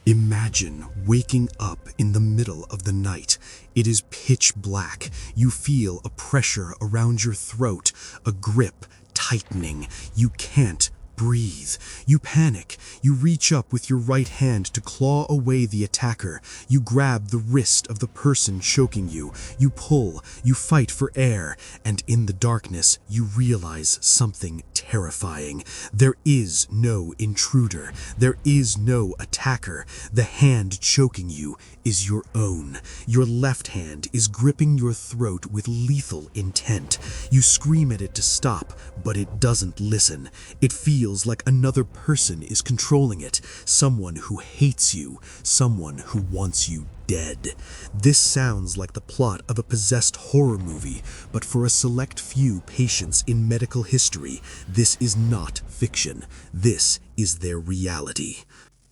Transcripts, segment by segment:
Imagine waking up in the middle of the night. It is pitch black. You feel a pressure around your throat, a grip tightening. You can't breathe. You panic. You reach up with your right hand to claw away the attacker. You grab the wrist of the person choking you. You pull. You fight for air. And in the darkness, you realize something terrifying. There is no intruder. There is no attacker. The hand choking you is your own. Your left hand is gripping your throat with lethal intent. You scream at it to stop, but it doesn't listen. It feels like another person is controlling it, someone who hates you, someone who wants you dead. This sounds like the plot of a possessed horror movie, but for a select few patients in medical history, this is not fiction. This is their reality.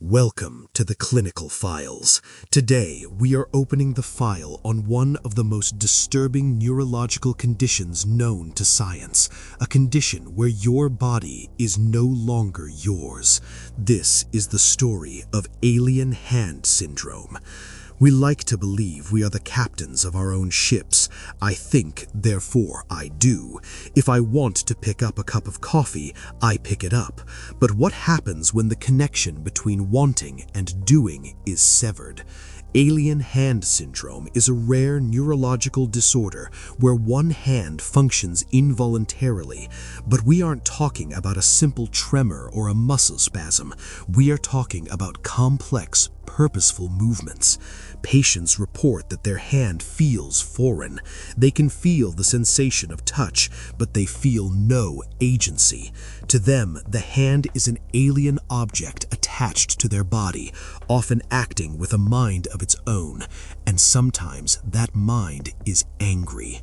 Welcome to the Clinical Files. Today, we are opening the file on one of the most disturbing neurological conditions known to science, a condition where your body is no longer yours. This is the story of alien hand syndrome. We like to believe we are the captains of our own ships. I think, therefore I do. If I want to pick up a cup of coffee, I pick it up. But what happens when the connection between wanting and doing is severed? Alien hand syndrome is a rare neurological disorder where one hand functions involuntarily, but we aren't talking about a simple tremor or a muscle spasm. We are talking about complex, purposeful movements. Patients report that their hand feels foreign. They can feel the sensation of touch, but they feel no agency. To them, the hand is an alien object attached to their body, often acting with a mind of its own, and sometimes that mind is angry.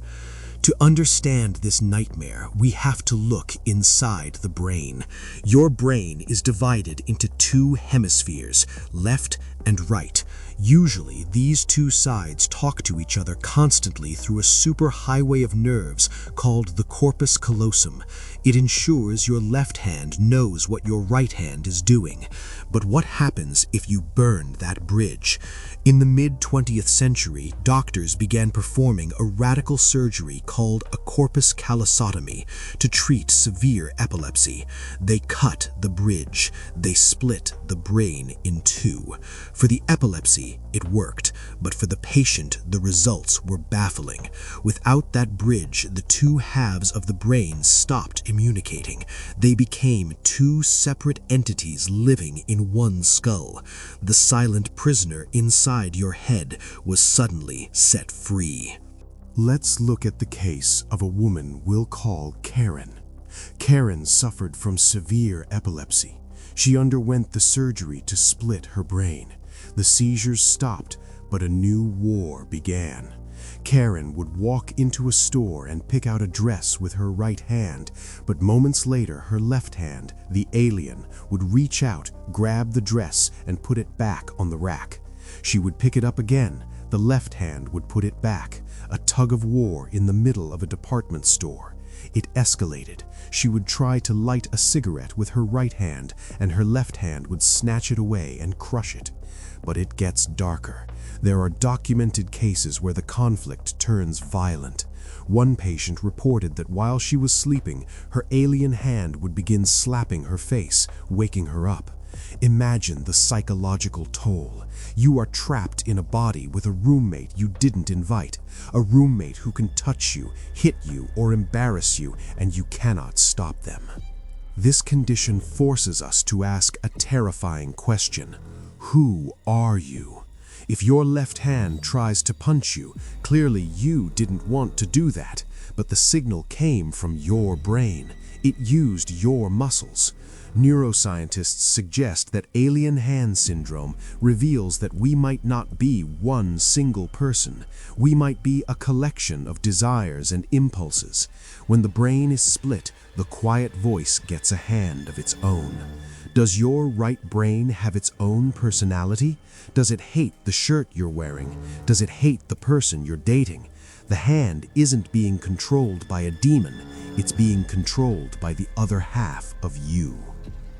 To understand this nightmare, we have to look inside the brain. Your brain is divided into two hemispheres, left and right. Usually, these two sides talk to each other constantly through a superhighway of nerves called the corpus callosum. It ensures your left hand knows what your right hand is doing. But what happens if you burn that bridge? In the mid-20th century, doctors began performing a radical surgery called a corpus callosotomy to treat severe epilepsy. They cut the bridge. They split the brain in two. For the epilepsy, it worked, but for the patient, the results were baffling. Without that bridge, the two halves of the brain stopped communicating. They became two separate entities living in one skull. The silent prisoner inside your head was suddenly set free. Let's look at the case of a woman we'll call Karen. Karen suffered from severe epilepsy. She underwent the surgery to split her brain. The seizures stopped, but a new war began. Karen would walk into a store and pick out a dress with her right hand, but moments later her left hand, the alien, would reach out, grab the dress, and put it back on the rack. She would pick it up again. The left hand would put it back. A tug of war in the middle of a department store. It escalated. She would try to light a cigarette with her right hand, and her left hand would snatch it away and crush it. But it gets darker. There are documented cases where the conflict turns violent. One patient reported that while she was sleeping, her alien hand would begin slapping her face, waking her up. Imagine the psychological toll. You are trapped in a body with a roommate you didn't invite, a roommate who can touch you, hit you, or embarrass you, and you cannot stop them. This condition forces us to ask a terrifying question. Who are you? If your left hand tries to punch you, clearly you didn't want to do that, but the signal came from your brain. It used your muscles. Neuroscientists suggest that alien hand syndrome reveals that we might not be one single person. We might be a collection of desires and impulses. When the brain is split, the quiet voice gets a hand of its own. Does your right brain have its own personality? Does it hate the shirt you're wearing? Does it hate the person you're dating? The hand isn't being controlled by a demon. It's being controlled by the other half of you.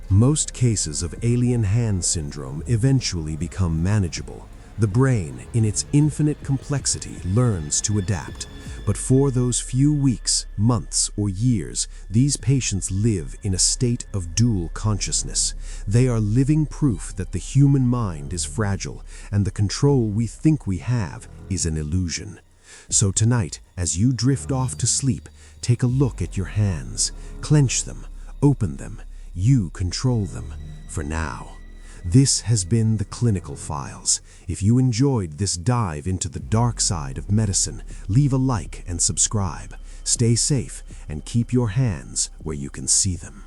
Most cases of alien hand syndrome eventually become manageable. The brain, in its infinite complexity, learns to adapt. But for those few weeks, months, or years, these patients live in a state of dual consciousness. They are living proof that the human mind is fragile, and the control we think we have is an illusion. So tonight, as you drift off to sleep, take a look at your hands. Clench them, open them. You control them, for now. This has been the Clinical Files. If you enjoyed this dive into the dark side of medicine, leave a like and subscribe. Stay safe and keep your hands where you can see them.